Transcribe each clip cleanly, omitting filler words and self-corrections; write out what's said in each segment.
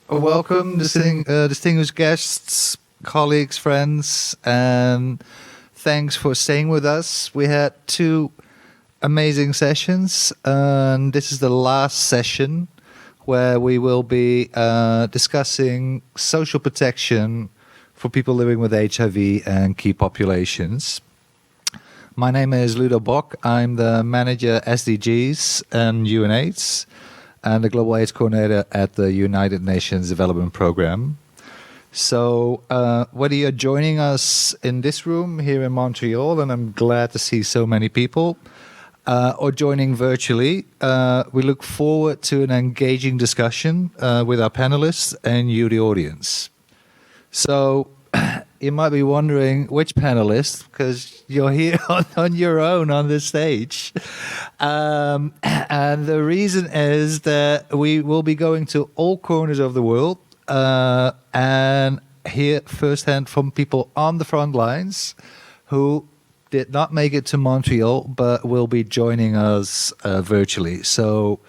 welcome, distinguished guests, colleagues, friends, and thanks for staying with us. We had two amazing sessions, and this is the last session where we will be discussing social protection for people living with HIV and key populations. My name is Ludo Bock. I'm the manager SDGs and UNAIDS and the Global AIDS Coordinator at the United Nations Development Programme. So whether you're joining us in this room here in Montreal, and I'm glad to see so many people, or joining virtually, we look forward to an engaging discussion with our panelists and you, the audience. So you might be wondering which panelists, because you're here on your own on this stage. And the reason is that we will be going to all corners of the world and hear firsthand from people on the front lines who did not make it to Montreal, but will be joining us virtually. So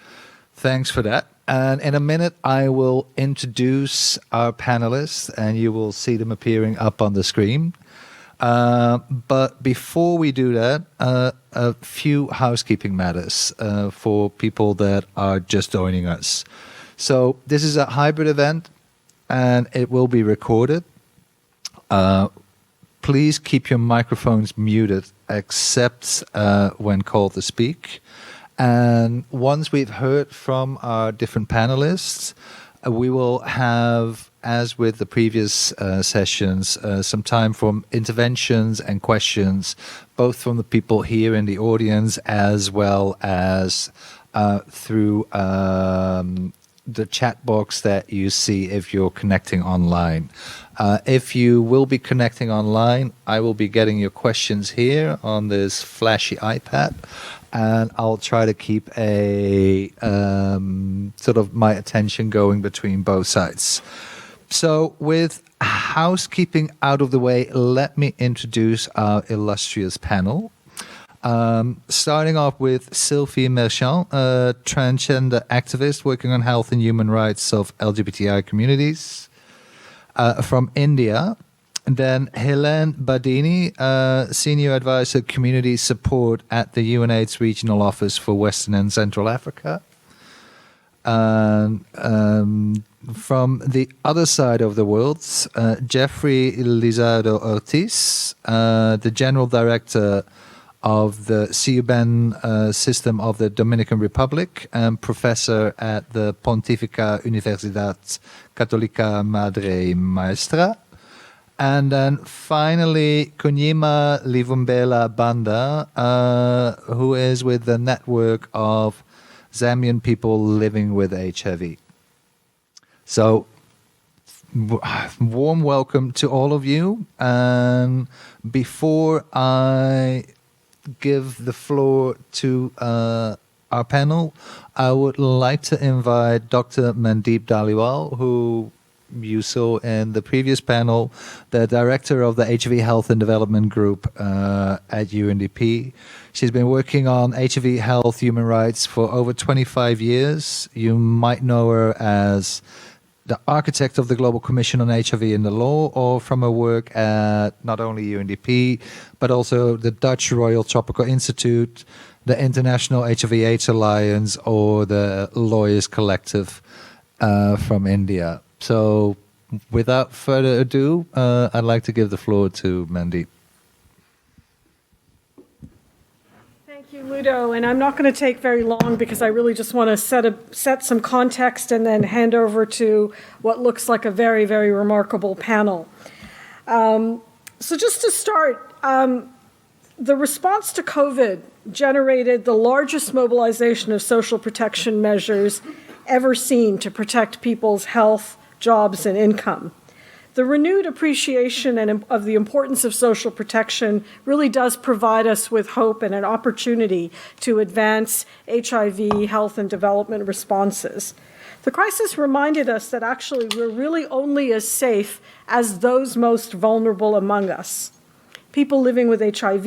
thanks for that. And in a minute, I will introduce our panelists, and you will see them appearing up on the screen. But before we do that, a few housekeeping matters for people that are just joining us. So this is a hybrid event, and it will be recorded. Please keep your microphones muted, except when called to speak. And once we've heard from our different panelists, we will have, as with the previous sessions, some time for interventions and questions, both from the people here in the audience as well as through the chat box that you see if you're connecting online. If you will be connecting online, I will be getting your questions here on this flashy iPad. And I'll try to keep a sort of my attention going between both sides. So with housekeeping out of the way, let me introduce our illustrious panel. Starting off with Sylvie Merchant, a transgender activist working on health and human rights of LGBTI communities from India. And then Helene Badini, Senior Advisor Community Support at the UNAIDS Regional Office for Western and Central Africa. And from the other side of the world, Jeffrey Lizardo Ortiz, the General Director of the CUBEN system of the Dominican Republic and Professor at the Pontificia Universidad Católica Madre Maestra. And then finally, Kunyima Livumbela Banda, who is with the network of Zambian people living with HIV. So, warm welcome to all of you. And before I give the floor to our panel, I would like to invite Dr. Mandeep Dhaliwal, who you saw in the previous panel, the director of the HIV Health and Development Group at UNDP. She's been working on HIV health, human rights for over 25 years. You might know her as the architect of the Global Commission on HIV and the Law, or from her work at not only UNDP, but also the Dutch Royal Tropical Institute, the International HIV/AIDS Alliance, or the Lawyers Collective from India. So without further ado, I'd like to give the floor to Mandeep. Thank you, Ludo. And I'm not going to take very long because I really just want to set some context and then hand over to what looks like a very, very remarkable panel. So just to start, the response to COVID generated the largest mobilization of social protection measures ever seen to protect people's health, jobs, and income. The renewed appreciation of the importance of social protection really does provide us with hope and an opportunity to advance HIV health and development responses. The crisis reminded us that actually we're really only as safe as those most vulnerable among us. People living with HIV,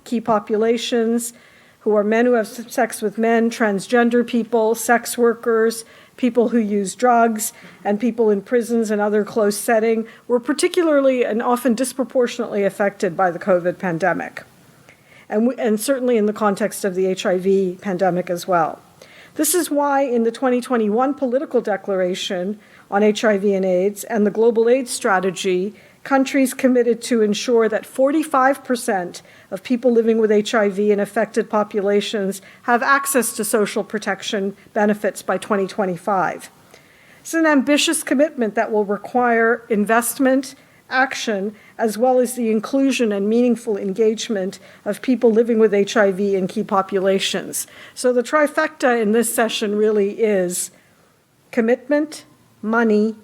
key populations, who are men who have sex with men, transgender people, sex workers, people who use drugs, and people in prisons and other close setting were particularly and often disproportionately affected by the COVID pandemic, and certainly in the context of the HIV pandemic as well. This is why in the 2021 political declaration on HIV and AIDS and the Global AIDS Strategy, countries committed to ensure that 45% of people living with HIV in affected populations have access to social protection benefits by 2025. It's an ambitious commitment that will require investment, action, as well as the inclusion and meaningful engagement of people living with HIV in key populations. So the trifecta in this session really is commitment, money,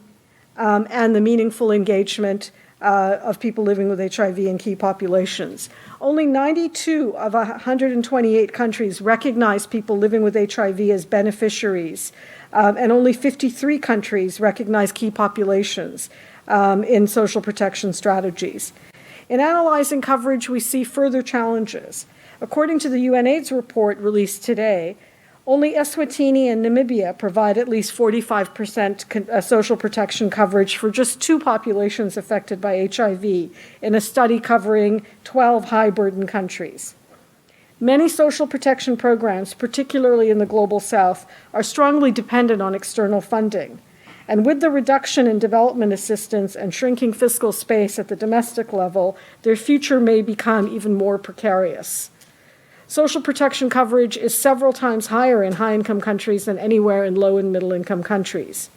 and the meaningful engagement of people living with HIV in key populations. Only 92 of 128 countries recognize people living with HIV as beneficiaries, and only 53 countries recognize key populations in social protection strategies. In analyzing coverage, we see further challenges. According to the UNAIDS report released today, only Eswatini and Namibia provide at least 45% social protection coverage for just 2 populations affected by HIV in a study covering 12 high-burden countries. Many social protection programs, particularly in the Global South, are strongly dependent on external funding. And with the reduction in development assistance and shrinking fiscal space at the domestic level, their future may become even more precarious. Social protection coverage is several times higher in high-income countries than anywhere in low- and middle-income countries.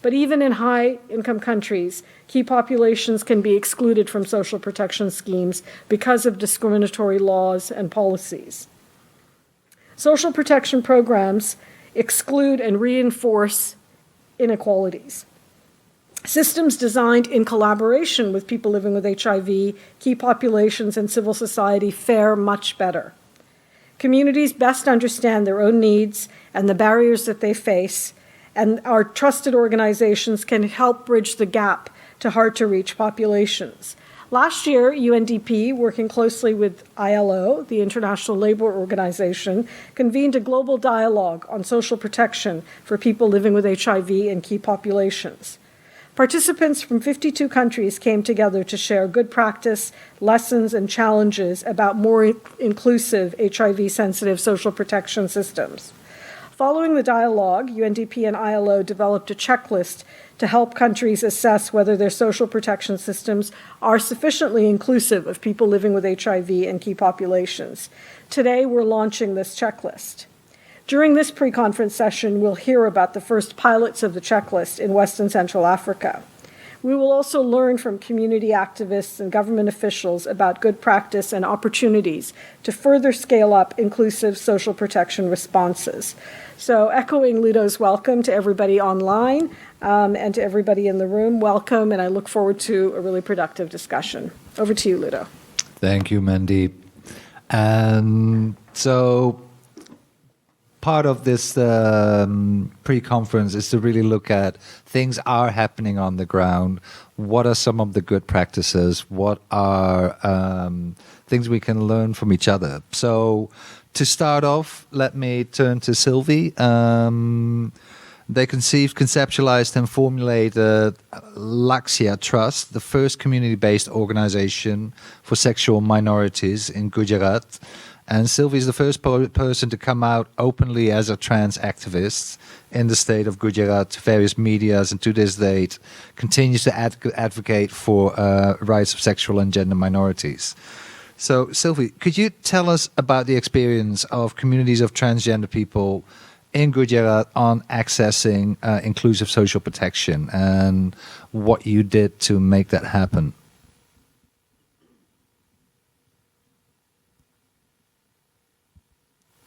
But even in high-income countries, key populations can be excluded from social protection schemes because of discriminatory laws and policies. Social protection programs exclude and reinforce inequalities. Systems designed in collaboration with people living with HIV, key populations, and civil society fare much better. Communities best understand their own needs and the barriers that they face, and our trusted organizations can help bridge the gap to hard-to-reach populations. Last year, UNDP, working closely with ILO, the International Labor Organization, convened a global dialogue on social protection for people living with HIV in key populations. Participants from 52 countries came together to share good practice, lessons, and challenges about more inclusive HIV-sensitive social protection systems. Following the dialogue, UNDP and ILO developed a checklist to help countries assess whether their social protection systems are sufficiently inclusive of people living with HIV in key populations. Today, we're launching this checklist. During this pre-conference session, we'll hear about the first pilots of the checklist in West and Central Africa. We will also learn from community activists and government officials about good practice and opportunities to further scale up inclusive social protection responses. So echoing Ludo's welcome to everybody online and to everybody in the room, welcome, and I look forward to a really productive discussion. Over to you, Ludo. Thank you, Mandeep. And so part of this pre-conference is to really look at things are happening on the ground. What are some of the good practices? What are things we can learn from each other? So to start off, let me turn to Sylvie. They conceived, conceptualized, and formulated Lakshya Trust, the first community-based organization for sexual minorities in Gujarat. And Sylvie is the first person to come out openly as a trans activist in the state of Gujarat to various medias, and to this date continues to advocate for rights of sexual and gender minorities. So, Sylvie, could you tell us about the experience of communities of transgender people in Gujarat on accessing inclusive social protection and what you did to make that happen?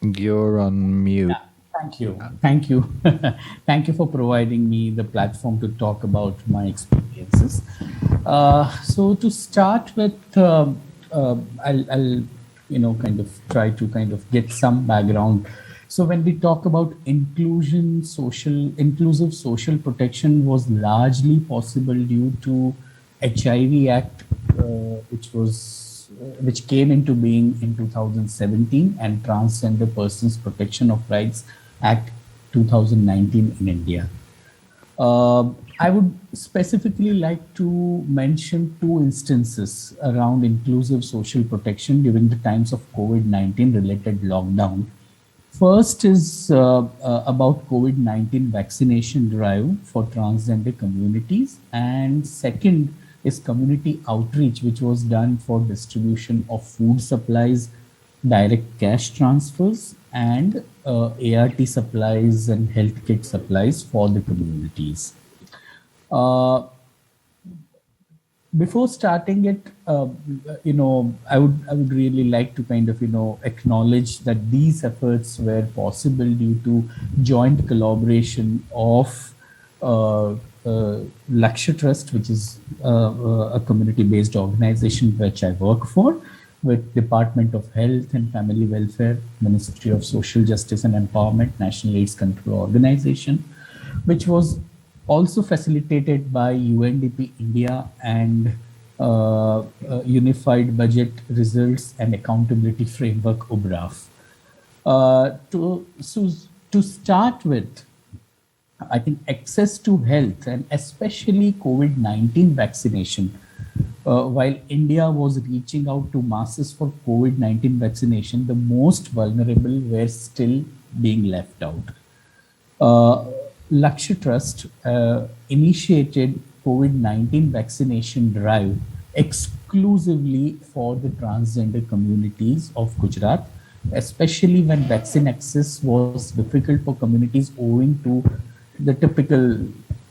You're on mute. Yeah, thank you. Thank you. Thank you for providing me the platform to talk about my experiences. So to start with, I'll try to get some background. So when we talk about inclusive social protection was largely possible due to HIV Act, which came into being in 2017, and Transgender Persons Protection of Rights Act 2019 in India. I would specifically like to mention two instances around inclusive social protection during the times of COVID-19 related lockdown. First is about COVID-19 vaccination drive for transgender communities, and second is community outreach, which was done for distribution of food supplies, direct cash transfers, and ART supplies and health kit supplies for the communities. Uh, Before starting it, I would really like to kind of acknowledge that these efforts were possible due to joint collaboration of Lakshya Trust, which is a community-based organization which I work for, with Department of Health and Family Welfare, Ministry of Social Justice and Empowerment, National AIDS Control Organization, which was also facilitated by UNDP India and Unified Budget Results and Accountability Framework UBRAF. To start with, I think access to health and especially COVID-19 vaccination, while India was reaching out to masses for COVID-19 vaccination, the most vulnerable were still being left out. Lakshya Trust initiated COVID-19 vaccination drive exclusively for the transgender communities of Gujarat, especially when vaccine access was difficult for communities owing to the typical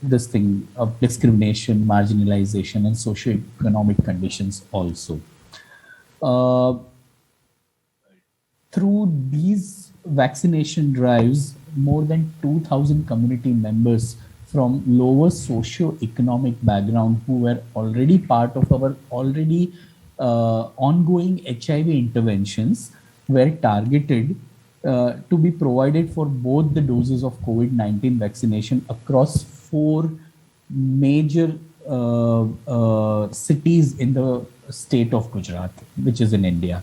this thing of discrimination, marginalization, and socio-economic conditions also. Uh, Through these vaccination drives, more than 2,000 community members from lower socio-economic background who were already part of our already ongoing HIV interventions were targeted to be provided for both the doses of COVID-19 vaccination across four major cities in the state of Gujarat, which is in India.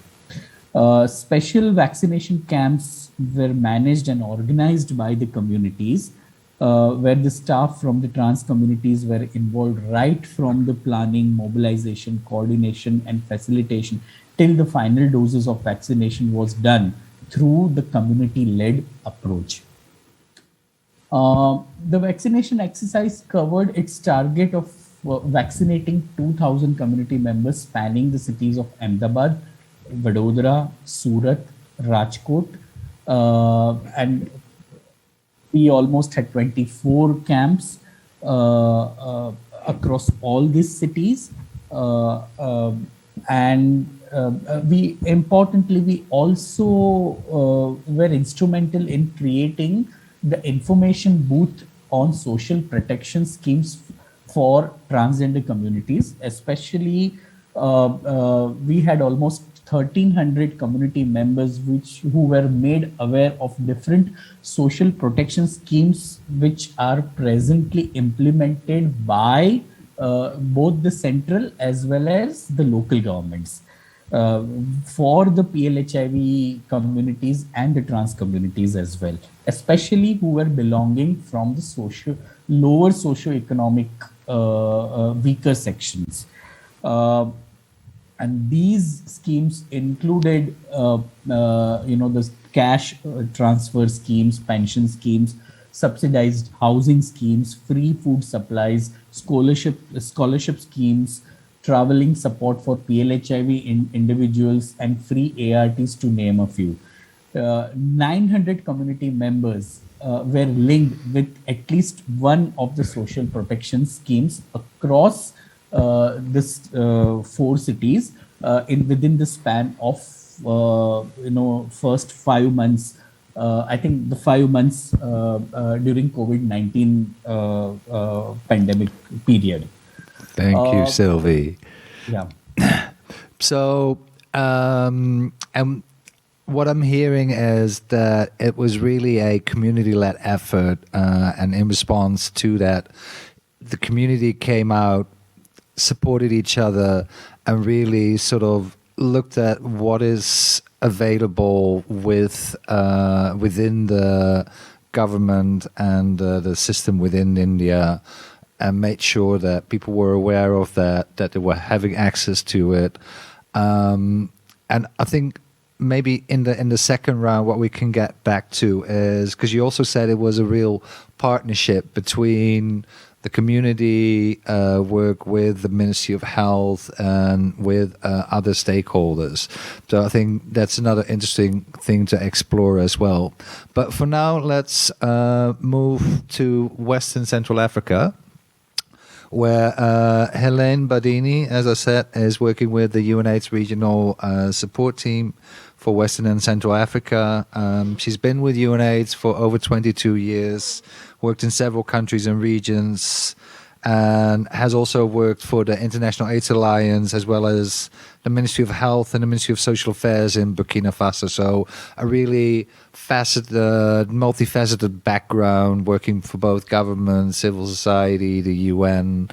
Special vaccination camps were managed and organized by the communities, where the staff from the trans communities were involved right from the planning, mobilization, coordination, and facilitation till the final doses of vaccination was done through the community-led approach. The vaccination exercise covered its target of vaccinating 2,000 community members spanning the cities of Ahmedabad, Vadodara, Surat, Rajkot, and we almost had 24 camps across all these cities. We also were instrumental in creating the information booth on social protection schemes for transgender communities, especially we had almost 1,300 community members who were made aware of different social protection schemes which are presently implemented by both the central as well as the local governments for the PLHIV communities and the trans communities as well, especially who were belonging from the lower socio-economic weaker sections. And these schemes included, the cash transfer schemes, pension schemes, subsidized housing schemes, free food supplies, scholarship schemes, traveling support for PLHIV individuals, and free ARTs, to name a few. 900 community members were linked with at least one of the social protection schemes across this 4 cities within the span of first 5 months. I think the 5 months during COVID-19 pandemic period. Thank you, Sylvie. Yeah. So, and what I'm hearing is that it was really a community-led effort, and in response to that, the community came out, supported each other, and really sort of looked at what is available within the government and the system within India, and made sure that people were aware of that they were having access to it. And I think maybe in the second round, what we can get back to is, because you also said it was a real partnership between the community work with the Ministry of Health and with other stakeholders. So I think that's another interesting thing to explore as well. But for now, let's move to Western Central Africa, where Helene Badini, as I said, is working with the UNAIDS regional support team for Western and Central Africa. She's been with UNAIDS for over 22 years, worked in several countries and regions, and has also worked for the International AIDS Alliance, as well as the Ministry of Health and the Ministry of Social Affairs in Burkina Faso. So a really multifaceted background, working for both government, civil society, the UN,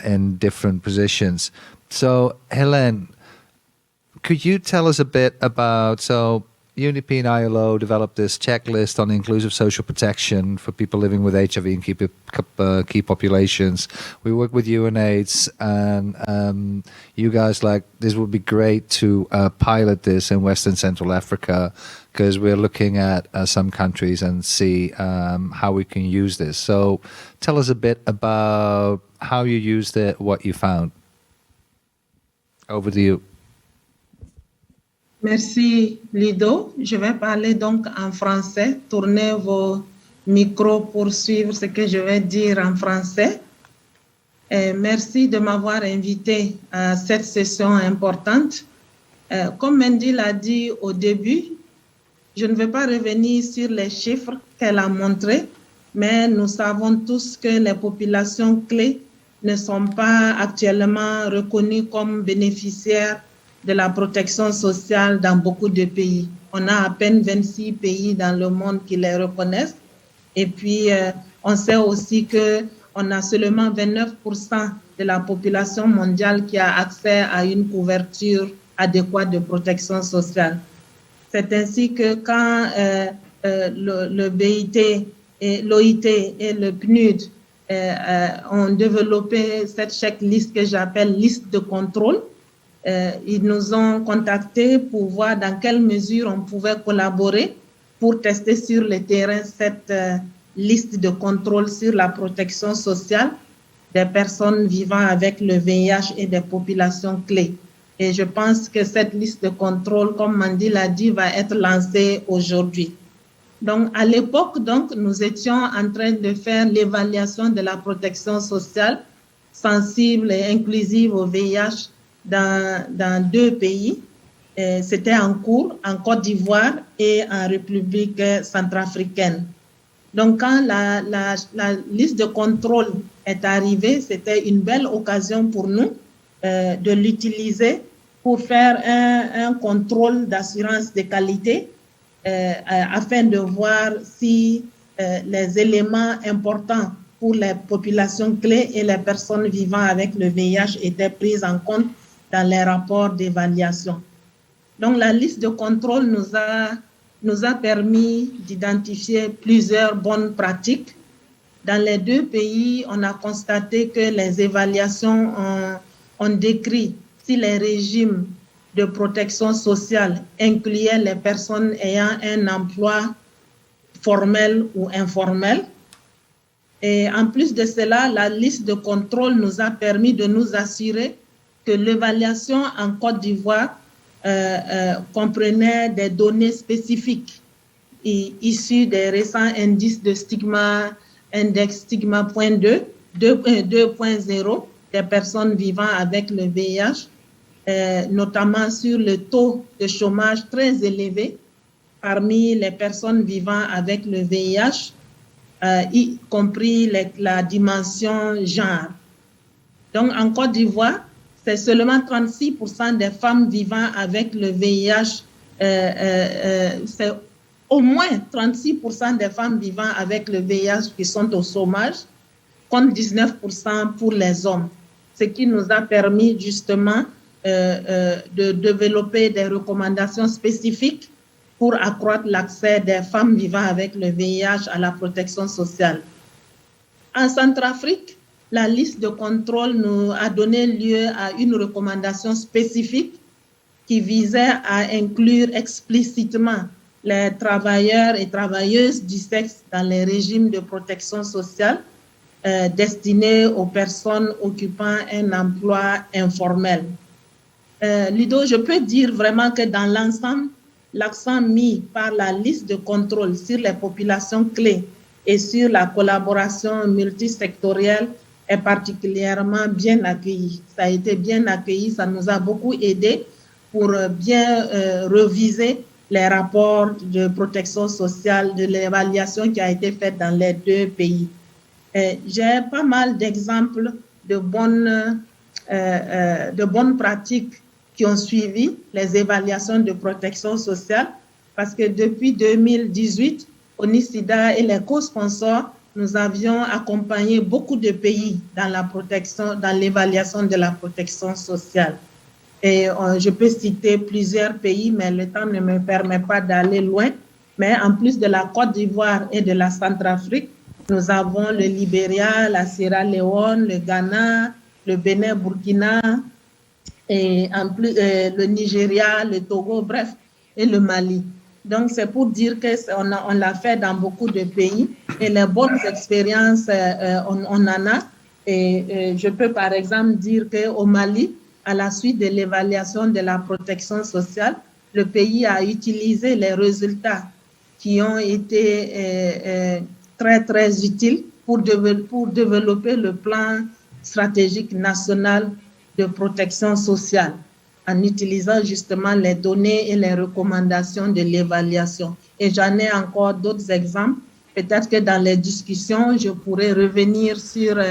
in different positions. So, Helene, could you tell us a bit about, UNDP and ILO developed this checklist on inclusive social protection for people living with HIV in key populations. We work with UNAIDS, and you guys this would be great to pilot this in Western Central Africa, because we're looking at some countries and see how we can use this. So tell us a bit about how you used it, what you found. Over to you. Merci Ludo. Je vais parler donc en français. Tournez vos micros pour suivre ce que je vais dire en français. Merci de m'avoir invité à cette session importante. Comme Mendy l'a dit au début, je ne vais pas revenir sur les chiffres qu'elle a montrés, mais nous savons tous que les populations clés ne sont pas actuellement reconnues comme bénéficiaires de la protection sociale dans beaucoup de pays. On a à peine 26 pays dans le monde qui les reconnaissent. Et puis, on sait aussi qu'on a seulement 29% de la population mondiale qui a accès à une couverture adéquate de protection sociale. C'est ainsi que quand le BIT et l'OIT et le PNUD ont développé cette checklist que j'appelle liste de contrôle, ils nous ont contactés pour voir dans quelle mesure on pouvait collaborer pour tester sur le terrain cette liste de contrôle sur la protection sociale des personnes vivant avec le VIH et des populations clés. Et je pense que cette liste de contrôle, comme Mandy l'a dit, va être lancée aujourd'hui. Donc, à l'époque, nous étions en train de faire l'évaluation de la protection sociale sensible et inclusive au VIH dans 2 pays. C'était en cours, en Côte d'Ivoire et en République centrafricaine. Donc, quand la liste de contrôle est arrivée, c'était une belle occasion pour nous de l'utiliser pour faire un contrôle d'assurance de qualité afin de voir si les éléments importants pour les populations clés et les personnes vivant avec le VIH étaient pris en compte dans les rapports d'évaluation. Donc, la liste de contrôle nous a permis d'identifier plusieurs bonnes pratiques. Dans les 2 pays, on a constaté que les évaluations ont décrit si les régimes de protection sociale incluaient les personnes ayant un emploi formel ou informel. Et en plus de cela, la liste de contrôle nous a permis de nous assurer que l'évaluation en Côte d'Ivoire comprenait des données spécifiques issues des récents indices de stigma, index stigma.2, 2.0 des personnes vivant avec le VIH, notamment sur le taux de chômage très élevé parmi les personnes vivant avec le VIH, y compris la dimension genre. Donc, en Côte d'Ivoire, c'est seulement 36% des femmes vivant avec le VIH, c'est au moins 36% des femmes vivant avec le VIH qui sont au chômage, contre 19% pour les hommes. Ce qui nous a permis justement de développer des recommandations spécifiques pour accroître l'accès des femmes vivant avec le VIH à la protection sociale. En Centrafrique, la liste de contrôle nous a donné lieu à une recommandation spécifique qui visait à inclure explicitement les travailleurs et travailleuses du sexe dans les régimes de protection sociale destinés aux personnes occupant un emploi informel. Ludo, je peux dire vraiment que dans l'ensemble, l'accent mis par la liste de contrôle sur les populations clés et sur la collaboration multisectorielle est particulièrement bien accueilli. Ça a été bien accueilli, ça nous a beaucoup aidé pour bien reviser les rapports de protection sociale, de l'évaluation qui a été faite dans les deux pays. J'ai pas mal d'exemples de bonnes pratiques qui ont suivi les évaluations de protection sociale, parce que depuis 2018, ONU-SIDA et les co-sponsors, nous avions accompagné beaucoup de pays dans l'évaluation de la protection sociale. Et je peux citer plusieurs pays, mais le temps ne me permet pas d'aller loin. Mais en plus de la Côte d'Ivoire et de la Centrafrique, nous avons le Libéria, la Sierra Leone, le Ghana, le Bénin, Burkina, et en plus le Nigeria, le Togo, bref, et le Mali. Donc, c'est pour dire qu'on l'a fait dans beaucoup de pays et les bonnes expériences, on en a. Et je peux par exemple dire qu'au Mali, à la suite de l'évaluation de la protection sociale, le pays a utilisé les résultats qui ont été très, très utiles pour développer le plan stratégique national de protection sociale, en utilisant justement les données et les recommandations de l'évaluation. Et j'en ai encore d'autres exemples. Peut-être que dans les discussions, je pourrais revenir sur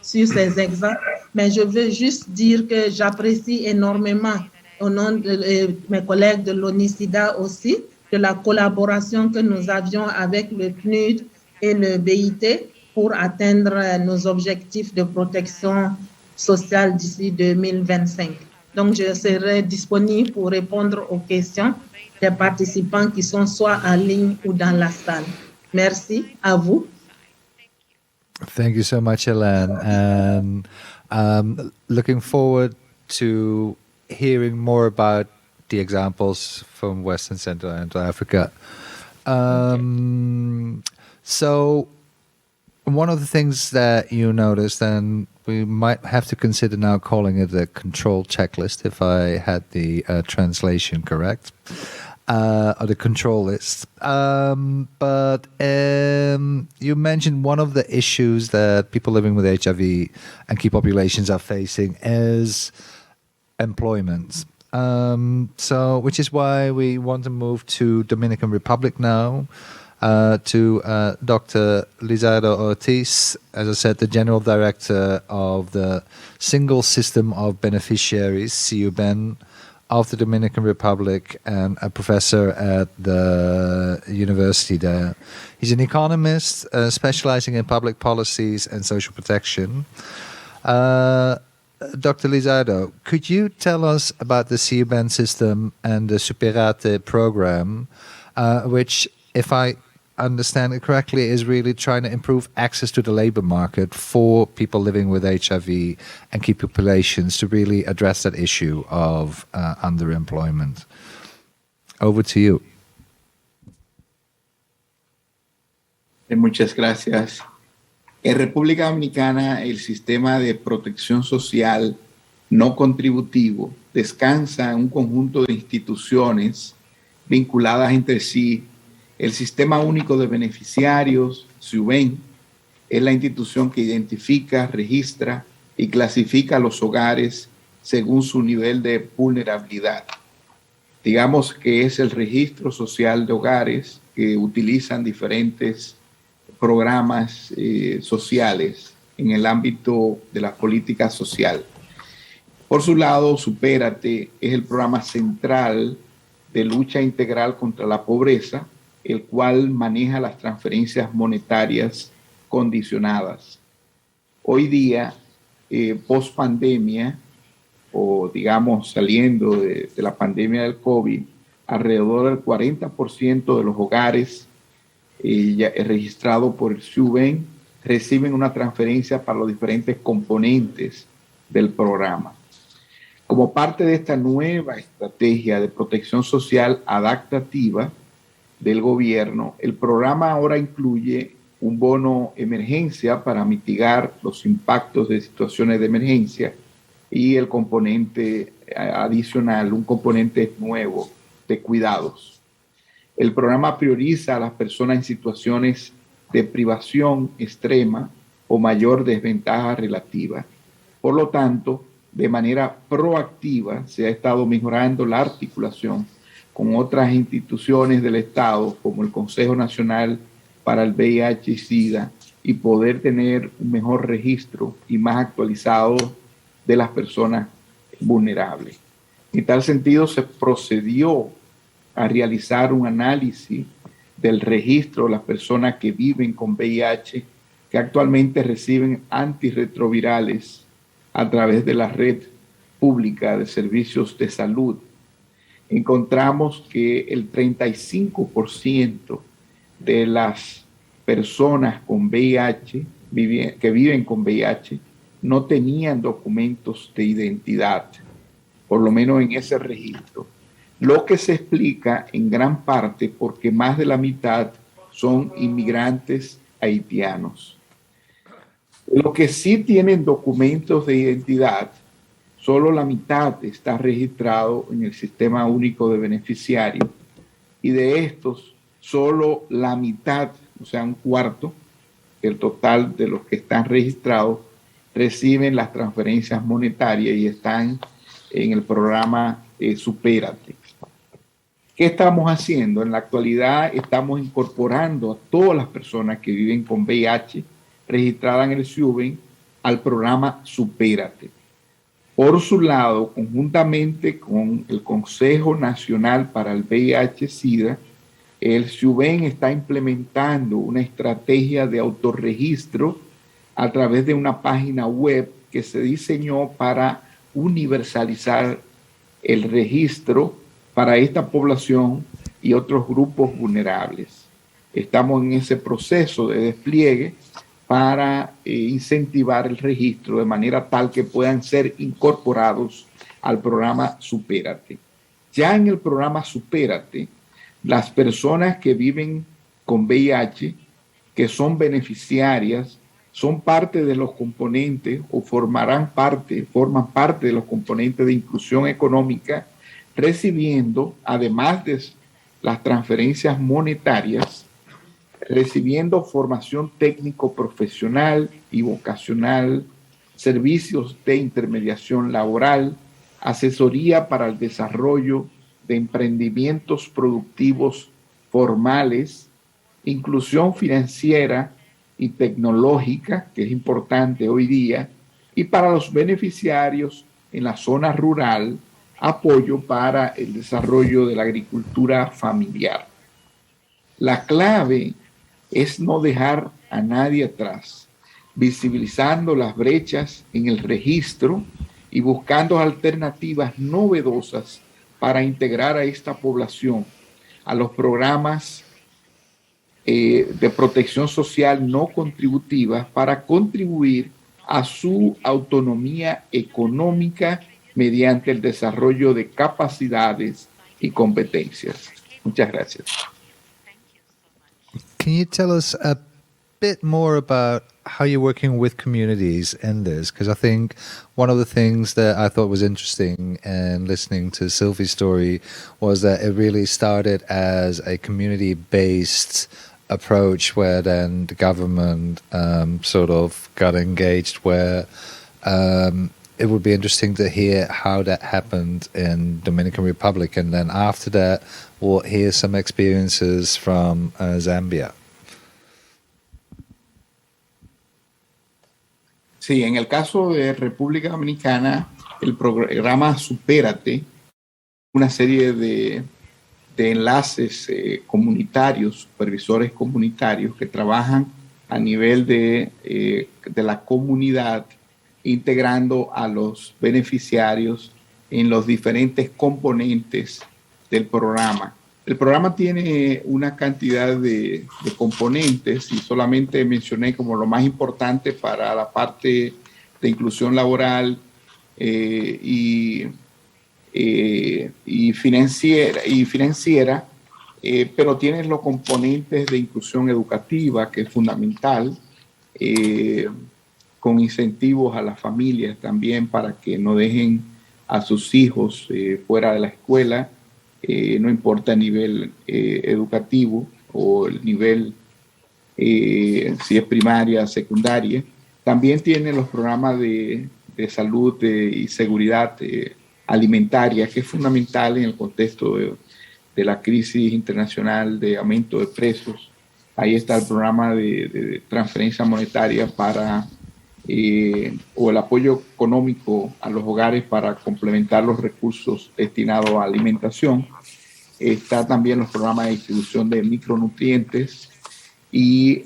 ces exemples, mais je veux juste dire que j'apprécie énormément, au nom de mes collègues de l'ONU-SIDA aussi, de la collaboration que nous avions avec le PNUD et le BIT pour atteindre nos objectifs de protection sociale d'ici 2025. Donc, je serai disponible pour répondre aux questions des participants qui sont soit en ligne ou dans la salle. Merci à vous. Thank you so much, Hélène. And looking forward to hearing more about the examples from West and Central and Africa. So one of the things that you noticed, and we might have to consider now calling it a control checklist, if I had the translation correct, or the control list. But you mentioned one of the issues that people living with HIV and key populations are facing is employment. So, which is why we want to move to Dominican Republic now. To Dr. Lizardo Ortiz, as I said, the General Director of the Single System of Beneficiaries, CUBEN, of the Dominican Republic, and a professor at the university there. He's an economist specializing in public policies and social protection. Dr. Lizardo, could you tell us about the CUBEN system and the Superate program, which, if I understand it correctly, is really trying to improve access to the labor market for people living with HIV and key populations to really address that issue of underemployment. Over to you. Muchas gracias. En República Dominicana, el sistema de protección social no contributivo descansa en un conjunto de instituciones vinculadas entre sí. El Sistema Único de Beneficiarios, SUBEN, es la institución que identifica, registra y clasifica los hogares según su nivel de vulnerabilidad. Digamos que es el registro social de hogares que utilizan diferentes programas sociales en el ámbito de la política social. Por su lado, Supérate es el programa central de lucha integral contra la pobreza, el cual maneja las transferencias monetarias condicionadas. Hoy día, post pandemia, o digamos saliendo de la pandemia del COVID, alrededor del 40% de los hogares registrados por el SUBEN reciben una transferencia para los diferentes componentes del programa. Como parte de esta nueva estrategia de protección social adaptativa del gobierno, el programa ahora incluye un bono emergencia para mitigar los impactos de situaciones de emergencia y el componente adicional, un componente nuevo de cuidados. El programa prioriza a las personas en situaciones de privación extrema o mayor desventaja relativa. Por lo tanto, de manera proactiva se ha estado mejorando la articulación con otras instituciones del Estado, como el Consejo Nacional para el VIH y SIDA, y poder tener un mejor registro y más actualizado de las personas vulnerables. En tal sentido, se procedió a realizar un análisis del registro de las personas que viven con VIH, que actualmente reciben antirretrovirales a través de la red pública de servicios de salud. Encontramos que el 35% de las personas con VIH, que viven con VIH, no tenían documentos de identidad, por lo menos en ese registro. Lo que se explica en gran parte porque más de la mitad son inmigrantes haitianos. Los que sí tienen documentos de identidad, solo la mitad está registrado en el Sistema Único de Beneficiarios, y de estos, solo la mitad, o sea, un cuarto del total de los que están registrados, reciben las transferencias monetarias y están en el programa Supérate. ¿Qué estamos haciendo? En la actualidad estamos incorporando a todas las personas que viven con VIH registradas en el SUBEN al programa Supérate. Por su lado, conjuntamente con el Consejo Nacional para el VIH-Sida, el SUBEN está implementando una estrategia de autorregistro a través de una página web que se diseñó para universalizar el registro para esta población y otros grupos vulnerables. Estamos en ese proceso de despliegue para incentivar el registro de manera tal que puedan ser incorporados al programa Supérate. Ya en el programa Supérate, las personas que viven con VIH, que son beneficiarias, son parte de los componentes o forman parte de los componentes de inclusión económica, recibiendo, además de las transferencias monetarias, recibiendo formación técnico-profesional y vocacional, servicios de intermediación laboral, asesoría para el desarrollo de emprendimientos productivos formales, inclusión financiera y tecnológica, que es importante hoy día, y para los beneficiarios en la zona rural, apoyo para el desarrollo de la agricultura familiar. La clave es no dejar a nadie atrás, visibilizando las brechas en el registro y buscando alternativas novedosas para integrar a esta población a los programas de protección social no contributiva para contribuir a su autonomía económica mediante el desarrollo de capacidades y competencias. Muchas gracias. Can you tell us a bit more about how you're working with communities in this? Because I think one of the things that I thought was interesting in listening to Sylvie's story was that it really started as a community-based approach where then the government sort of got engaged, where it would be interesting to hear how that happened in Dominican Republic, and then after that we'll hear some experiences from Zambia. Sí, en el caso de República Dominicana, el programa Supérate, una serie de enlaces comunitarios, supervisores comunitarios que trabajan a nivel de la comunidad, integrando a los beneficiarios en los diferentes componentes del programa. El programa tiene una cantidad de componentes y solamente mencioné como lo más importante para la parte de inclusión laboral y financiera, pero tiene los componentes de inclusión educativa, que es fundamental, con incentivos a las familias también para que no dejen a sus hijos fuera de la escuela, no importa el nivel educativo o el nivel, si es primaria, secundaria. También tiene los programas de salud y seguridad alimentaria, que es fundamental en el contexto de la crisis internacional de aumento de precios. Ahí está el programa de transferencia monetaria para o el apoyo económico a los hogares para complementar los recursos destinados a alimentación. Está también los programas de distribución de micronutrientes y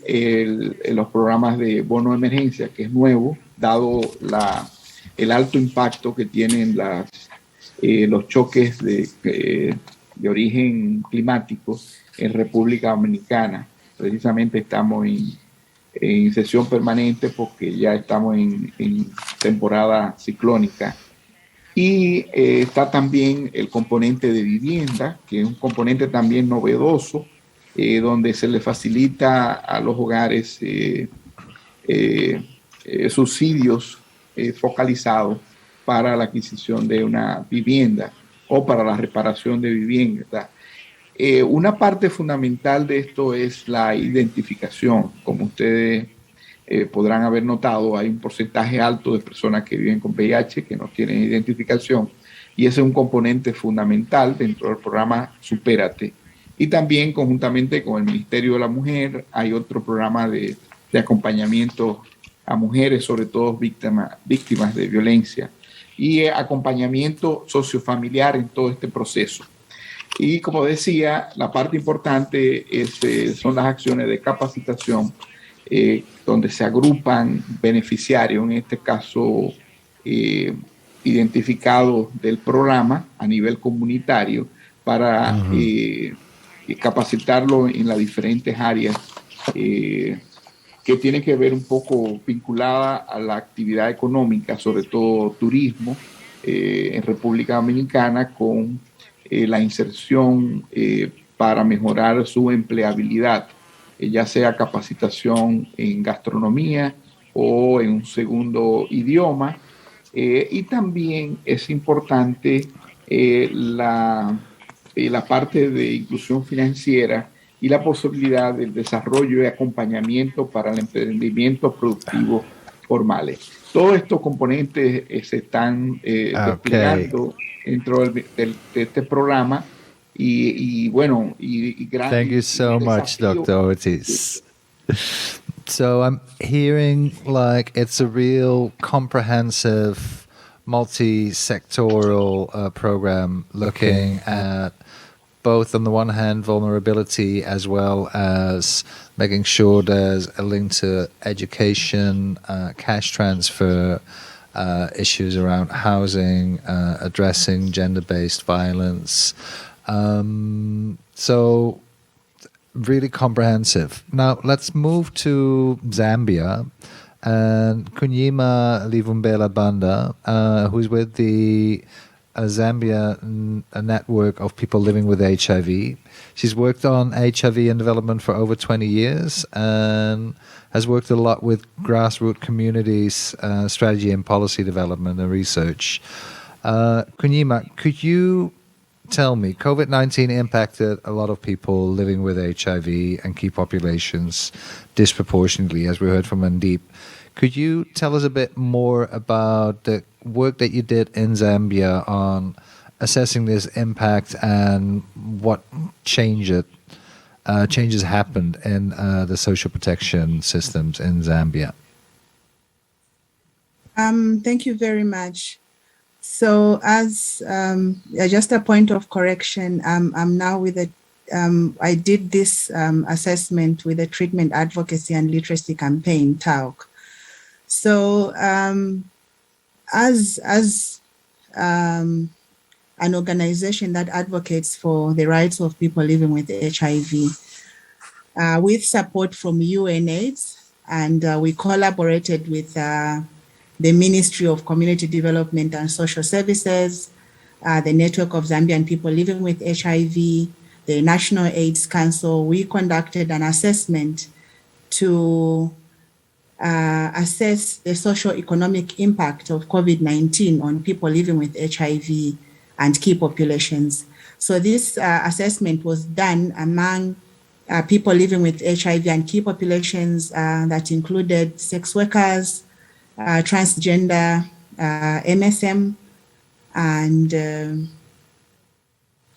los programas de bono de emergencia, que es nuevo, dado el alto impacto que tienen los choques de origen climático en República Dominicana. Precisamente estamos en sesión permanente porque ya estamos en temporada ciclónica. Y está también el componente de vivienda, que es un componente también novedoso, donde se le facilita a los hogares subsidios focalizados para la adquisición de una vivienda o para la reparación de vivienda. Una parte fundamental de esto es la identificación. Como ustedes podrán haber notado, hay un porcentaje alto de personas que viven con VIH que no tienen identificación, y ese es un componente fundamental dentro del programa Supérate. Y también conjuntamente con el Ministerio de la Mujer hay otro programa de acompañamiento a mujeres, sobre todo víctimas de violencia, y acompañamiento sociofamiliar en todo este proceso. Y como decía, la parte importante son las acciones de capacitación, donde se agrupan beneficiarios, en este caso identificados del programa a nivel comunitario, para capacitarlo en las diferentes áreas que tienen que ver un poco vinculada a la actividad económica, sobre todo turismo, en República Dominicana, con la inserción para mejorar su empleabilidad, ya sea capacitación en gastronomía o en un segundo idioma. Y también es importante la parte de inclusión financiera y la posibilidad del desarrollo y acompañamiento para el emprendimiento productivo formales. Todos estos componentes se están desplegando dentro de este programa y bueno, Thank you so much, Dr. Ortiz. So I'm hearing like it's a real comprehensive, multi-sectoral program looking at both, on the one hand, vulnerability, as well as making sure there's a link to education, cash transfer, issues around housing, addressing gender-based violence. So really comprehensive. Now let's move to Zambia and Kunyima Livumbela Banda, who's with the Zambia a network of people living with HIV. She's worked on HIV and development for over 20 years and has worked a lot with grassroots communities, strategy and policy development and research. Kunyima, could you tell me, COVID-19 impacted a lot of people living with HIV and key populations disproportionately, as we heard from Mandeep. Could you tell us a bit more about the work that you did in Zambia on assessing this impact and what changes happened in the social protection systems in Zambia? Thank you very much. So as just a point of correction, I'm now with I did this assessment with the Treatment Advocacy and Literacy Campaign, TAOC. So as an organization that advocates for the rights of people living with HIV. With support from UNAIDS, and we collaborated with the Ministry of Community Development and Social Services, the Network of Zambian People Living with HIV, the National AIDS Council. We conducted an assessment to assess the socio-economic impact of COVID-19 on people living with HIV and key populations. So this assessment was done among people living with HIV and key populations that included sex workers, transgender, MSM, and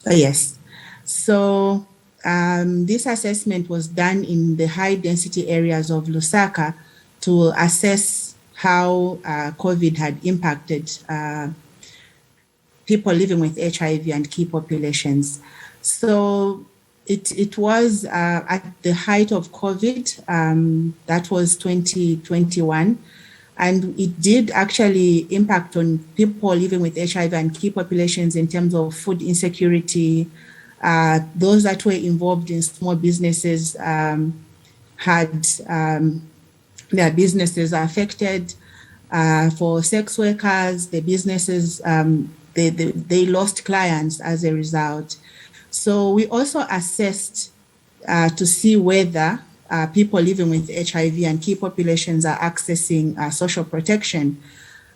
yes. So this assessment was done in the high density areas of Lusaka to assess how COVID had impacted people living with HIV and key populations. So it was at the height of COVID, that was 2021, and it did actually impact on people living with HIV and key populations in terms of food insecurity. Those that were involved in small businesses had their businesses affected. For sex workers, the businesses, they lost clients as a result. So we also assessed to see whether people living with HIV and key populations are accessing social protection.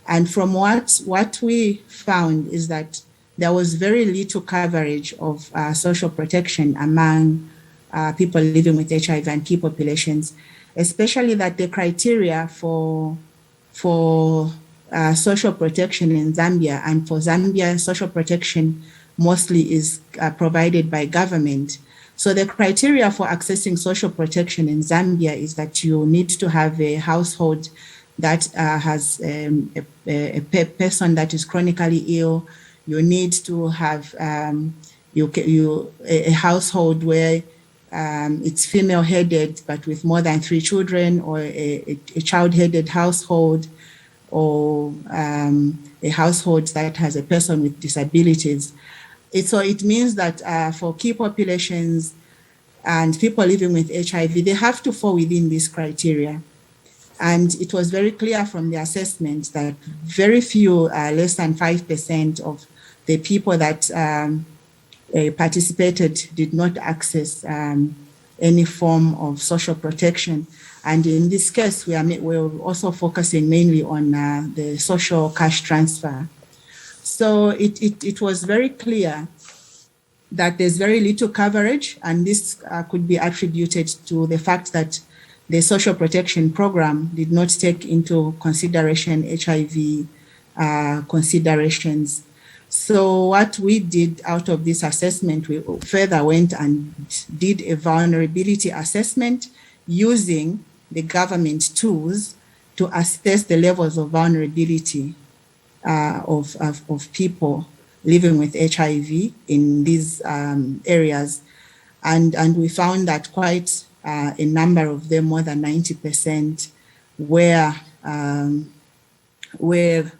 And from what we found is that there was very little coverage of social protection among people living with HIV and key populations, especially that the criteria for social protection in Zambia, and for Zambia, social protection mostly is provided by government. So the criteria for accessing social protection in Zambia is that you need to have a household that has a person that is chronically ill. You need to have a household where it's female-headed but with more than 3 children, or a child-headed household, or a household that has a person with disabilities. So it means that for key populations and people living with HIV, they have to fall within this criteria. And it was very clear from the assessment that very few, less than 5% of the people that participated did not access any form of social protection. And in this case, we're also focusing mainly on the social cash transfer. So it was very clear that there's very little coverage, and this could be attributed to the fact that the social protection program did not take into consideration HIV considerations. So what we did out of this assessment, we further went and did a vulnerability assessment using the government tools to assess the levels of vulnerability of people living with HIV in these areas. And we found that quite a number of them, more than 90%, were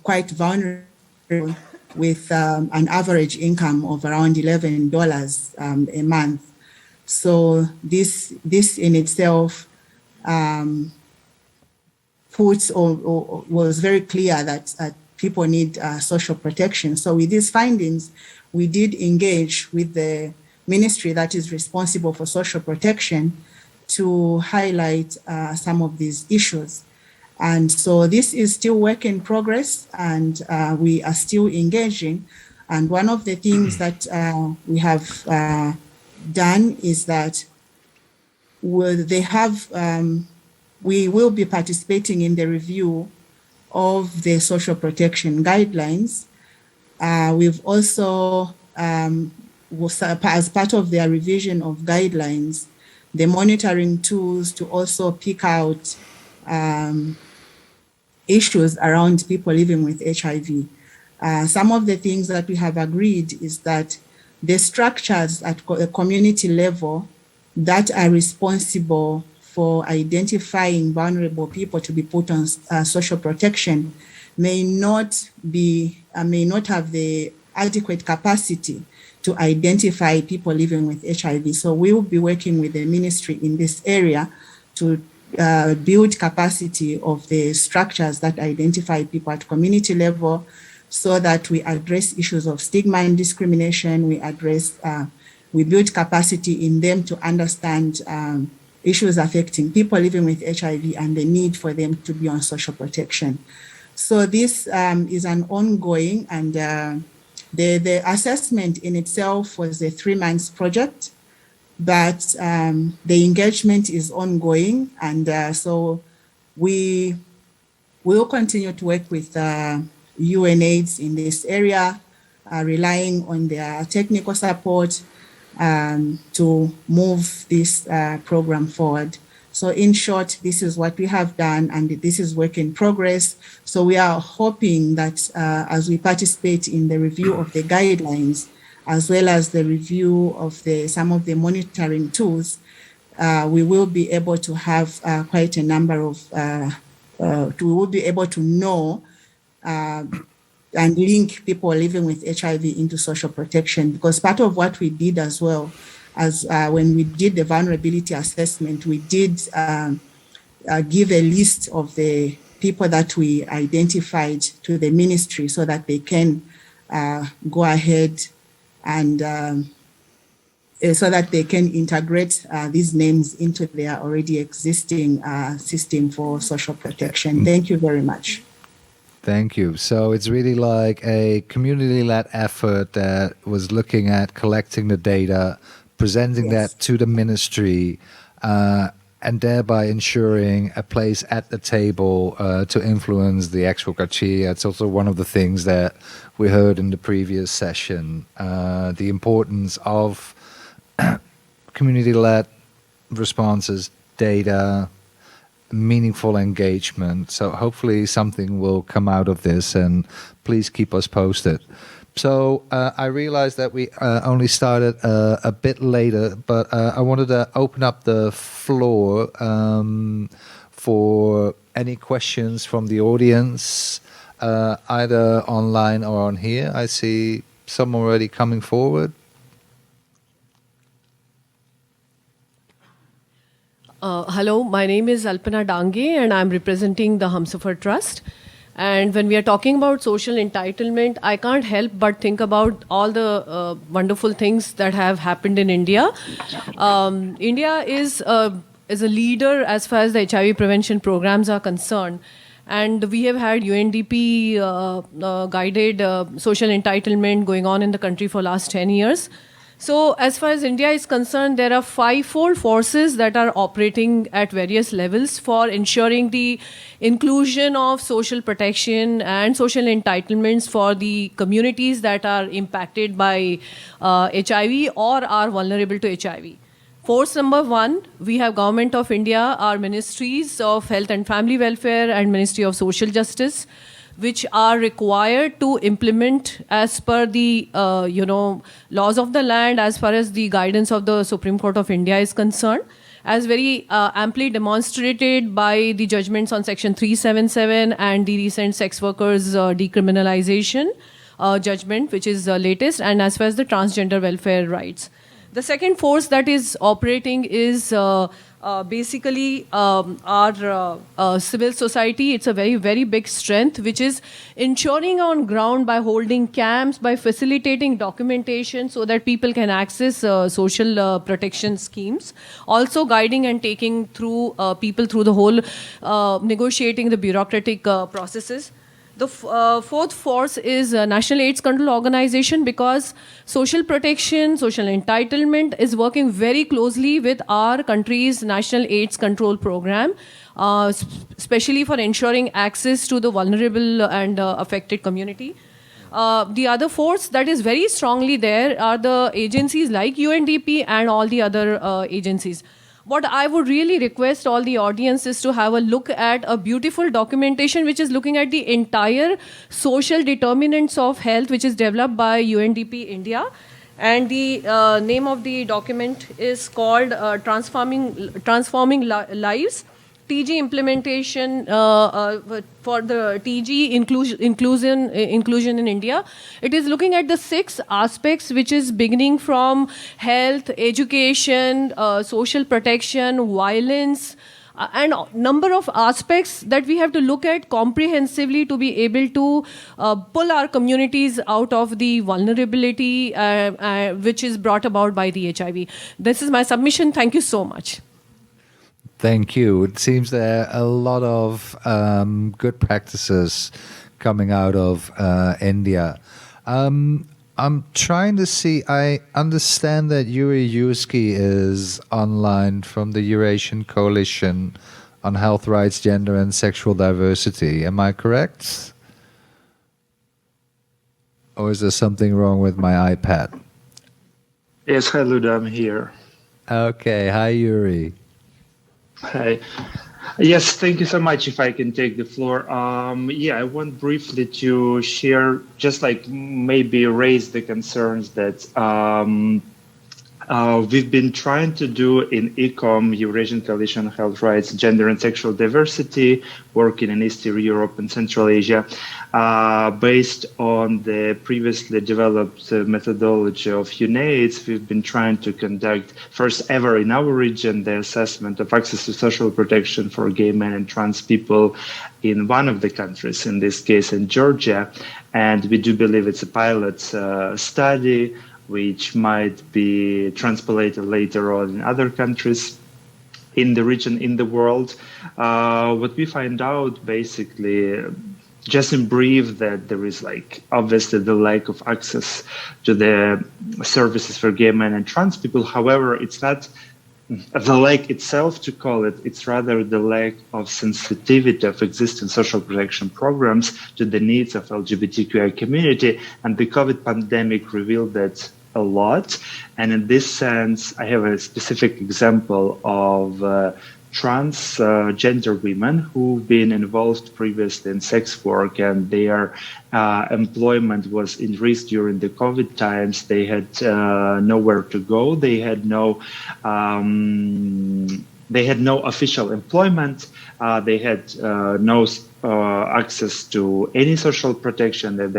quite vulnerable, with an average income of around $11 a month. So this in itself was very clear that people need social protection. So with these findings, we did engage with the ministry that is responsible for social protection to highlight some of these issues. And so this is still work in progress, and we are still engaging. And one of the things that we have done is that we will be participating in the review of the social protection guidelines. We've also, as part of their revision of guidelines, the monitoring tools to also pick out issues around people living with HIV. Some of the things that we have agreed is that the structures at a community level that are responsible for identifying vulnerable people to be put on social protection may not have the adequate capacity to identify people living with HIV. So we will be working with the ministry in this area to build capacity of the structures that identify people at community level, so that we address issues of stigma and discrimination. We build capacity in them to understand issues affecting people living with HIV and the need for them to be on social protection. So this is an ongoing, and the assessment in itself was a 3-month project, but the engagement is ongoing, and so we will continue to work with UNAIDS in this area, relying on their technical support to move this program forward. So in short, this is what we have done, and this is work in progress. So we are hoping that as we participate in the review of the guidelines, as well as the review of some of the monitoring tools, we will be able to have quite a number of, we will be able to know and link people living with HIV into social protection, because part of what we did as well as when we did the vulnerability assessment, we did give a list of the people that we identified to the ministry so that they can go ahead and so that they can integrate these names into their already existing system for social protection. Thank you very much. Thank you. So it's really like a community-led effort that was looking at collecting the data, presenting that to the ministry, and thereby ensuring a place at the table to influence the actual criteria. It's also one of the things that we heard in the previous session, the importance of community-led responses, data, meaningful engagement. So hopefully something will come out of this, and please keep us posted. So I realized that we only started a bit later, but I wanted to open up the floor for any questions from the audience, either online or on here. I see some already coming forward. Hello, my name is Alpana Dange, and I'm representing the Humsafar Trust. And when we are talking about social entitlement, I can't help but think about all the wonderful things that have happened in India. India is a leader as far as the HIV prevention programs are concerned. And we have had UNDP guided social entitlement going on in the country for last 10 years. So as far as India is concerned, there are 5-fold forces that are operating at various levels for ensuring the inclusion of social protection and social entitlements for the communities that are impacted by HIV or are vulnerable to HIV. Force number 1, we have Government of India, our Ministries of Health and Family Welfare and Ministry of Social Justice, which are required to implement as per the laws of the land, as far as the guidance of the Supreme Court of India is concerned, as very amply demonstrated by the judgments on Section 377 and the recent sex workers decriminalization judgment, which is latest, and as far as the transgender welfare rights. The second force that is operating is basically our civil society. It's a very, very big strength, which is ensuring on ground by holding camps, by facilitating documentation so that people can access social protection schemes, also guiding and taking through people through the whole negotiating the bureaucratic processes. The fourth force is National AIDS Control Organization, because social protection, social entitlement is working very closely with our country's National AIDS Control Program, especially for ensuring access to the vulnerable and affected community. The other force that is very strongly there are the agencies like UNDP and all the other agencies. What I would really request all the audience is to have a look at a beautiful documentation which is looking at the entire social determinants of health, which is developed by UNDP India. And the name of the document is called Transforming Lives, TG implementation for the TG inclusion in India. It is looking at the 6 aspects, which is beginning from health, education, social protection, violence, and number of aspects that we have to look at comprehensively to be able to pull our communities out of the vulnerability which is brought about by the HIV. This is my submission. Thank you so much. Thank you. It seems there are a lot of good practices coming out of India. I'm trying to see, I understand that Yuri Yuski is online from the Eurasian Coalition on Health Rights, Gender and Sexual Diversity. Am I correct? Or is there something wrong with my iPad? Yes, hi Luda, I'm here. Okay, hi Yuri. Hi. Yes, thank you so much. If I can take the floor. I want briefly to share, just like maybe raise the concerns that we've been trying to do in ECOM, Eurasian Coalition on Health Rights, Gender and Sexual Diversity, working in Eastern Europe and Central Asia, based on the previously developed methodology of UNAIDS. We've been trying to conduct, first ever in our region, the assessment of access to social protection for gay men and trans people in one of the countries, in this case in Georgia. And we do believe it's a pilot study, which might be transpolated later on in other countries in the region, in the world. What we find out basically, just in brief, that there is obviously the lack of access to the services for gay men and trans people. However, it's not the lack itself to call it, it's rather the lack of sensitivity of existing social protection programs to the needs of LGBTQI community. And the COVID pandemic revealed that a lot. And in this sense, I have a specific example of transgender women who've been involved previously in sex work, and their employment was in risk during the COVID times. They had nowhere to go. They had no official employment. They had no access to any social protection, that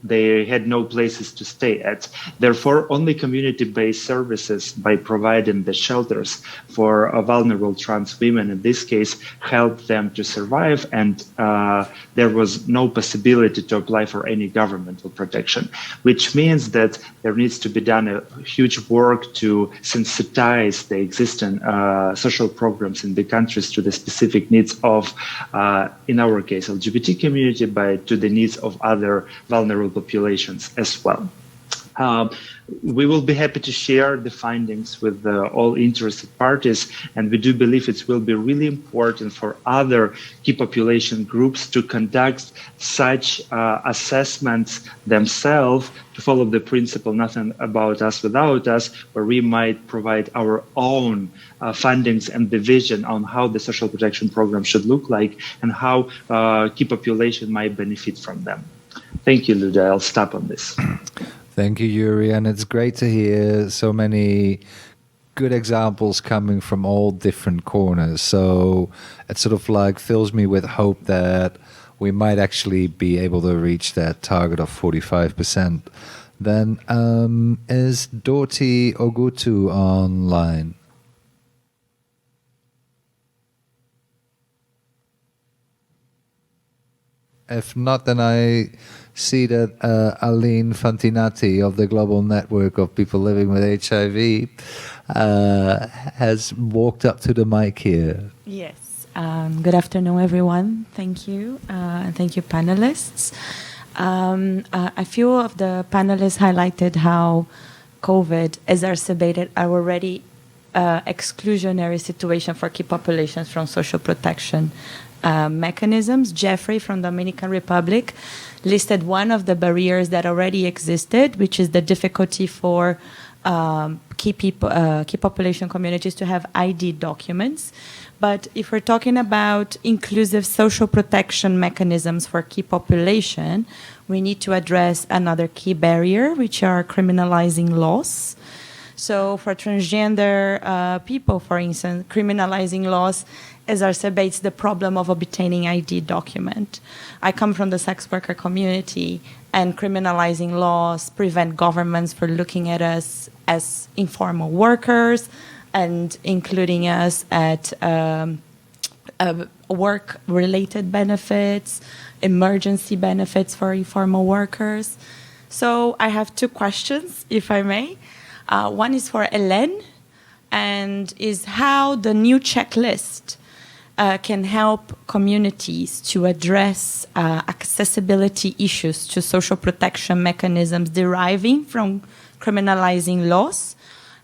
they had no places to stay at. Therefore, only community-based services, by providing the shelters for vulnerable trans women, in this case, helped them to survive, and there was no possibility to apply for any governmental protection, which means that there needs to be done a huge work to sensitize the existing social programs in the countries to the specific needs of, in our case, LGBT community, but to the needs of other vulnerable populations as well. We will be happy to share the findings with all interested parties, and we do believe it will be really important for other key population groups to conduct such assessments themselves, to follow the principle "nothing about us without us," where we might provide our own findings and the vision on how the social protection program should look like and how key population might benefit from them. Thank you, Luda. I'll stop on this. Thank you, Yuri, and it's great to hear so many good examples coming from all different corners. So it sort of fills me with hope that we might actually be able to reach that target of 45%. Then is Dorti Ogutu online? If not, then I see that Aline Fantinati of the Global Network of People Living with HIV has walked up to the mic here. Yes. Good afternoon, everyone. Thank you. And thank you, panelists. A few of the panelists highlighted how COVID exacerbated our already exclusionary situation for key populations from social protection mechanisms. Jeffrey from Dominican Republic listed one of the barriers that already existed, which is the difficulty for key population communities to have ID documents. But if we're talking about inclusive social protection mechanisms for key population, we need to address another key barrier, which are criminalizing laws. So for transgender people, for instance, criminalizing laws exacerbates the problem of obtaining ID document. I come from the sex worker community, and criminalizing laws prevent governments from looking at us as informal workers and including us at work-related benefits, emergency benefits for informal workers. So I have two questions, if I may. One is for Hélène, and is how the new checklist can help communities to address accessibility issues to social protection mechanisms deriving from criminalizing laws.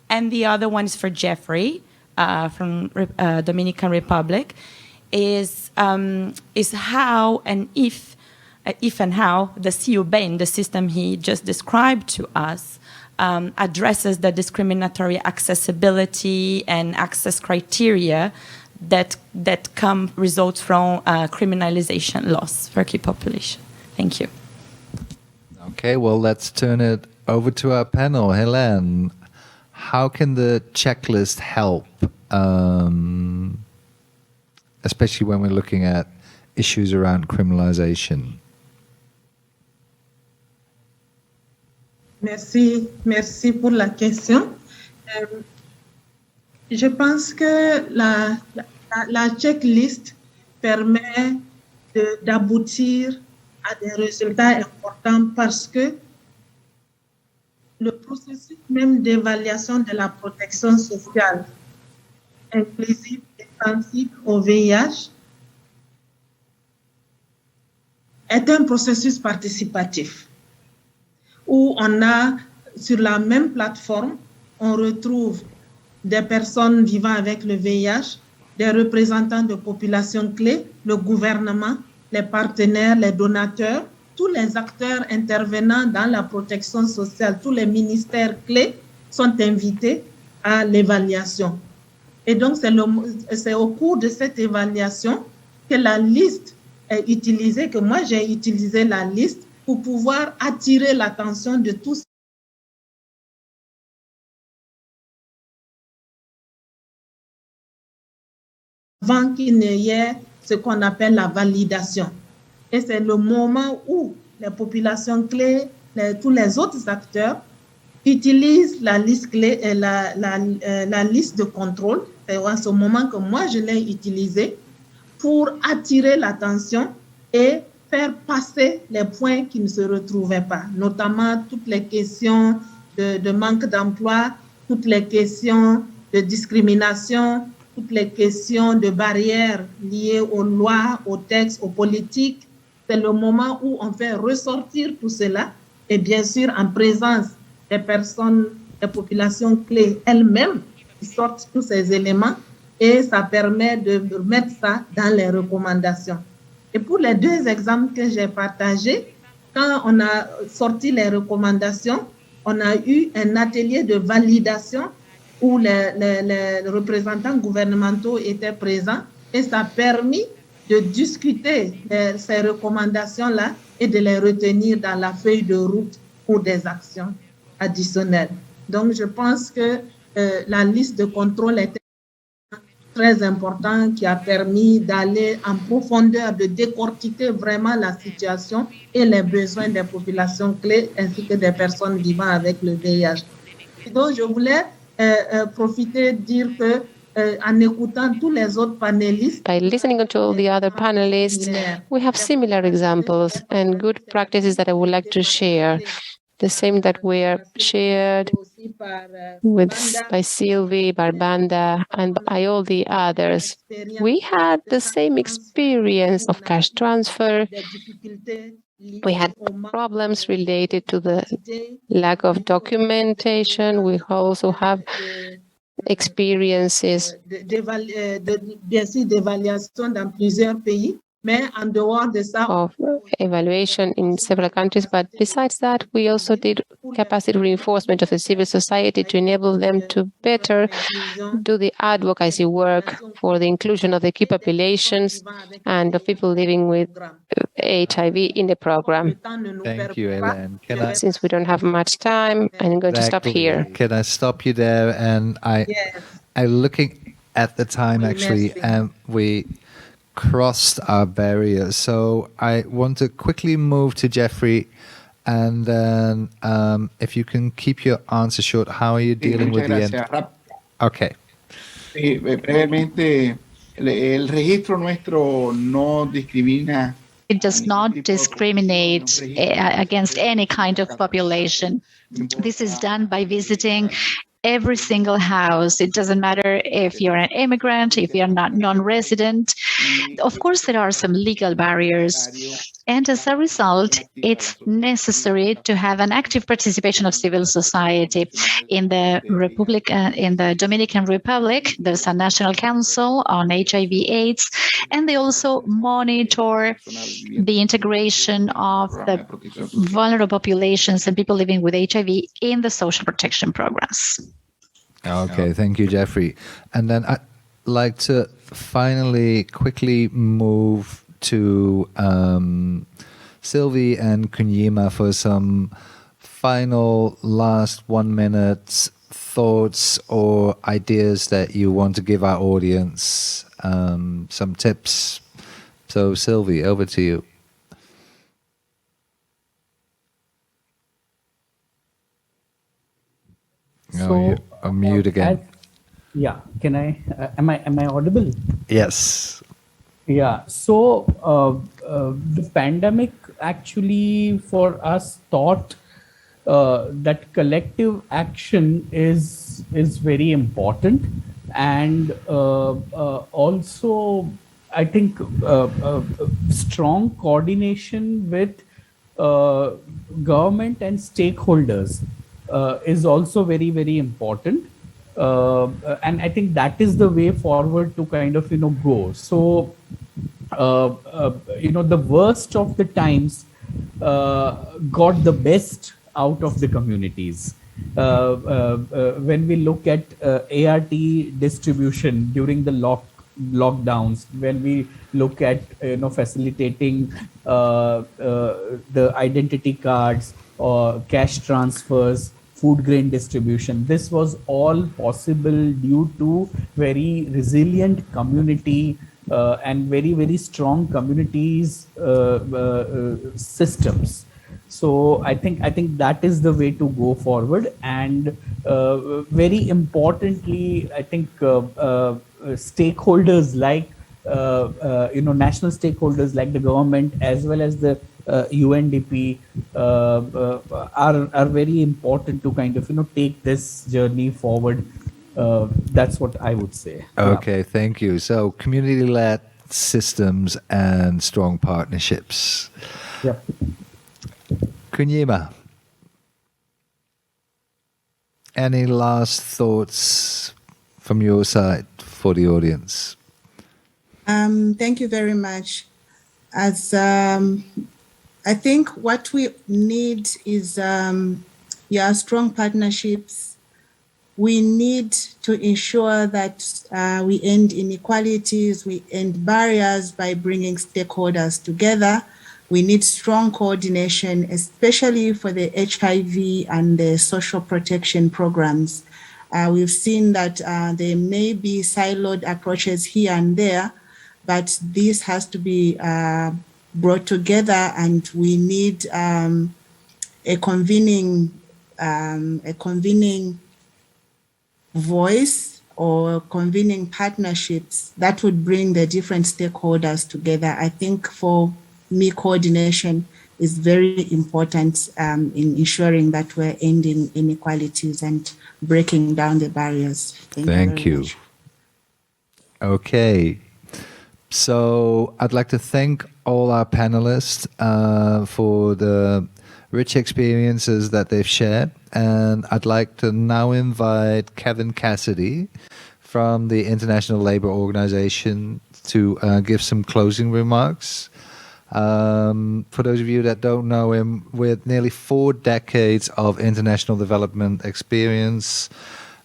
And the other one is for Jeffrey from Dominican Republic, is how and if and how the CUBAIN, the system he just described to us, addresses the discriminatory accessibility and access criteria that results from criminalization laws for key population. Thank you. Okay, well, let's turn it over to our panel. Hélène, how can the checklist help, especially when we're looking at issues around criminalization? Merci pour la question. Je pense que la checklist permet d'aboutir à des résultats importants parce que le processus même d'évaluation de la protection sociale inclusive et sensible au VIH est un processus participatif où on a sur la même plateforme, on retrouve des personnes vivant avec le VIH, des représentants de populations clés, le gouvernement, les partenaires, les donateurs, tous les acteurs intervenant dans la protection sociale, tous les ministères clés sont invités à l'évaluation. Et donc, c'est au cours de cette évaluation que la liste est utilisée, que moi j'ai utilisé la liste pour pouvoir attirer l'attention de tous avant qu'il n'y ait ce qu'on appelle la validation. Et c'est le moment où les populations clés, tous les autres acteurs utilisent la liste clé et la liste de contrôle. C'est à ce moment que moi je l'ai utilisé pour attirer l'attention et faire passer les points qui ne se retrouvaient pas, notamment toutes les questions de manque d'emploi, toutes les questions de discrimination, toutes les questions de barrières liées aux lois, aux textes, aux politiques. C'est le moment où on fait ressortir tout cela et bien sûr en présence des personnes, des populations clés elles-mêmes qui sortent tous ces éléments et ça permet de mettre ça dans les recommandations. Et pour les deux exemples que j'ai partagés, quand on a sorti les recommandations, on a eu un atelier de validation où les représentants gouvernementaux étaient présents et ça a permis de discuter ces recommandations-là et de les retenir dans la feuille de route pour des actions additionnelles. Donc, je pense que la liste de contrôle était très important qui a permis d'aller en profondeur, de décortiquer vraiment la situation et les besoins des populations clés ainsi que des personnes vivant avec le VIH. Et donc, je voulais profiter de dire que en écoutant tous les autres panélistes, by listening to all the other panelists, we have similar examples and good practices that I would like to share. The same that were shared by Sylvie, Barbanda, and by all the others. We had the same experience of cash transfer. We had problems related to the lack of documentation. We also have experiences of evaluation in several countries, but besides that, we also did capacity reinforcement of the civil society to enable them to better do the advocacy work for the inclusion of the key populations and of people living with HIV in the program. Thank you, Hélène. Since we don't have much time, I'm going to stop here. Can I stop you there? And I'm looking at the time, actually, and we crossed our barriers. So I want to quickly move to Jeffrey, and then if you can keep your answer short, how are you dealing with the end? Okay. Sí, brevemente, el registro nuestro no discrimina. It does not discriminate against any kind of population. This is done by visiting every single house. It doesn't matter if you're an immigrant, if you're not non-resident. Of course, there are some legal barriers. And as a result, it's necessary to have an active participation of civil society. In the in the Dominican Republic, there's a National Council on HIV/AIDS, and they also monitor the integration of the vulnerable populations and people living with HIV in the social protection programs. Okay, thank you, Jeffrey. And then I'd like to finally quickly move to Sylvie and Kunyima for some final last 1 minute thoughts or ideas that you want to give our audience, some tips. So Sylvie, over to you. So, you're mute again. Yeah, can I? Am I audible? Yes. Yeah. So the pandemic actually for us taught that collective action is very important, and also I think strong coordination with government and stakeholders is also very, very important. And I think that is the way forward to kind of, go. So, the worst of the times got the best out of the communities. When we look at ART distribution during the lockdowns, when we look at facilitating the identity cards or cash transfers, food grain distribution, this was all possible due to very resilient community and very, very strong communities systems. So I think that is the way to go forward. And very importantly, I think stakeholders like national stakeholders like the government as well as the UNDP are very important to kind of take this journey forward. That's what I would say. Okay, thank you. So community-led systems and strong partnerships. Yep. Kunyima, any last thoughts from your side for the audience? Thank you very much. As I think what we need is strong partnerships. We need to ensure that we end inequalities, we end barriers by bringing stakeholders together. We need strong coordination, especially for the HIV and the social protection programs. We've seen that there may be siloed approaches here and there, but this has to be brought together, and we need a convening voice or convening partnerships that would bring the different stakeholders together. I think for me, coordination is very important in ensuring that we're ending inequalities and breaking down the barriers. Thank you. Okay. So I'd like to thank all our panelists for the rich experiences that they've shared. And I'd like to now invite Kevin Cassidy from the International Labour Organization to give some closing remarks. For those of you that don't know him, with nearly 4 decades of international development experience,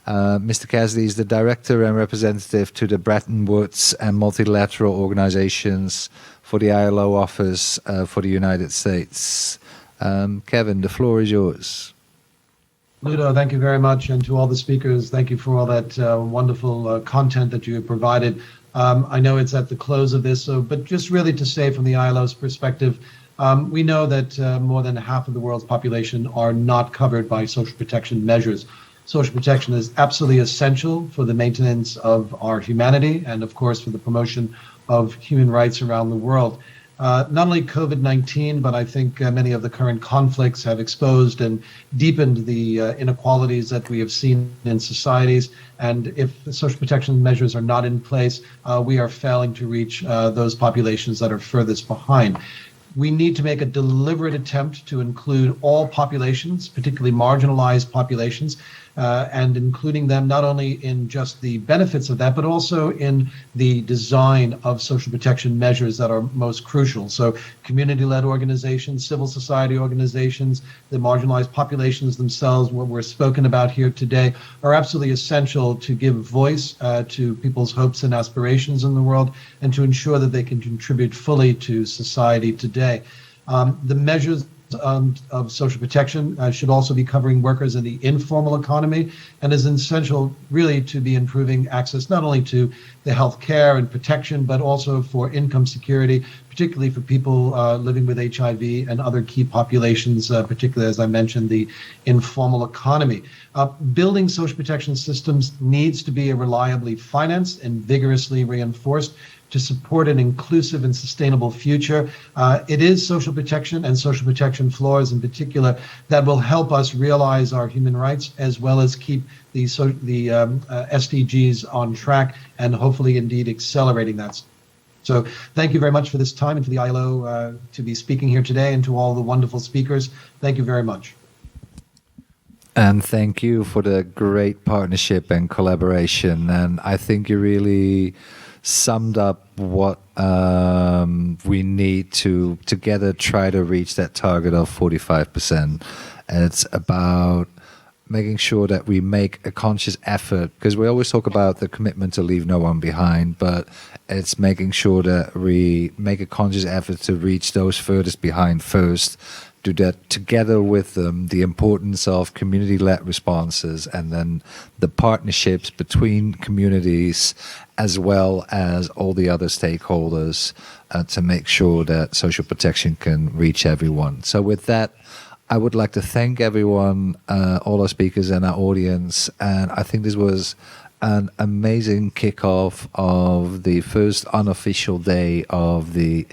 Mr. Cassidy is the director and representative to the Bretton Woods and multilateral organizations for the ILO office for the United States. Kevin, the floor is yours. Ludo, thank you very much. And to all the speakers, thank you for all that wonderful content that you have provided. I know it's at the close of this, but just really to say from the ILO's perspective, we know that more than half of the world's population are not covered by social protection measures. Social protection is absolutely essential for the maintenance of our humanity and, of course, for the promotion of human rights around the world. Not only COVID-19, but I think many of the current conflicts have exposed and deepened the inequalities that we have seen in societies. And if the social protection measures are not in place, we are failing to reach those populations that are furthest behind. We need to make a deliberate attempt to include all populations, particularly marginalized populations, and including them not only in just the benefits of that, but also in the design of social protection measures that are most crucial. So community-led organizations, civil society organizations, the marginalized populations themselves, what we're spoken about here today, are absolutely essential to give voice to people's hopes and aspirations in the world and to ensure that they can contribute fully to society today. The measures of social protection should also be covering workers in the informal economy and is essential really to be improving access not only to the health care and protection, but also for income security, particularly for people living with HIV and other key populations, particularly, as I mentioned, the informal economy. Building social protection systems needs to be reliably financed and vigorously reinforced to support an inclusive and sustainable future. It is social protection and social protection floors in particular that will help us realize our human rights as well as keep the SDGs on track and hopefully indeed accelerating that. So thank you very much for this time and to the ILO to be speaking here today and to all the wonderful speakers. Thank you very much. And thank you for the great partnership and collaboration. And I think you really summed up what we need to together try to reach that target of 45%. And it's about making sure that we make a conscious effort, because we always talk about the commitment to leave no one behind, but it's making sure that we make a conscious effort to reach those furthest behind first, do that together with them, the importance of community-led responses, and then the partnerships between communities as well as all the other stakeholders to make sure that social protection can reach everyone. So with that, I would like to thank everyone, all our speakers and our audience, and I think this was an amazing kickoff of the first unofficial day of the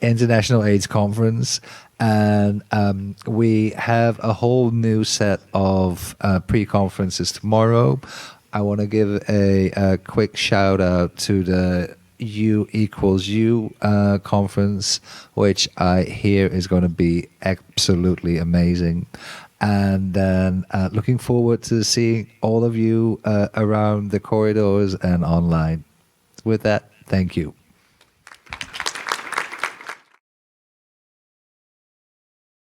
International AIDS Conference. And we have a whole new set of pre-conferences tomorrow. I want to give a quick shout out to the U=U conference, which I hear is going to be absolutely amazing. And then looking forward to seeing all of you around the corridors and online. With that, thank you.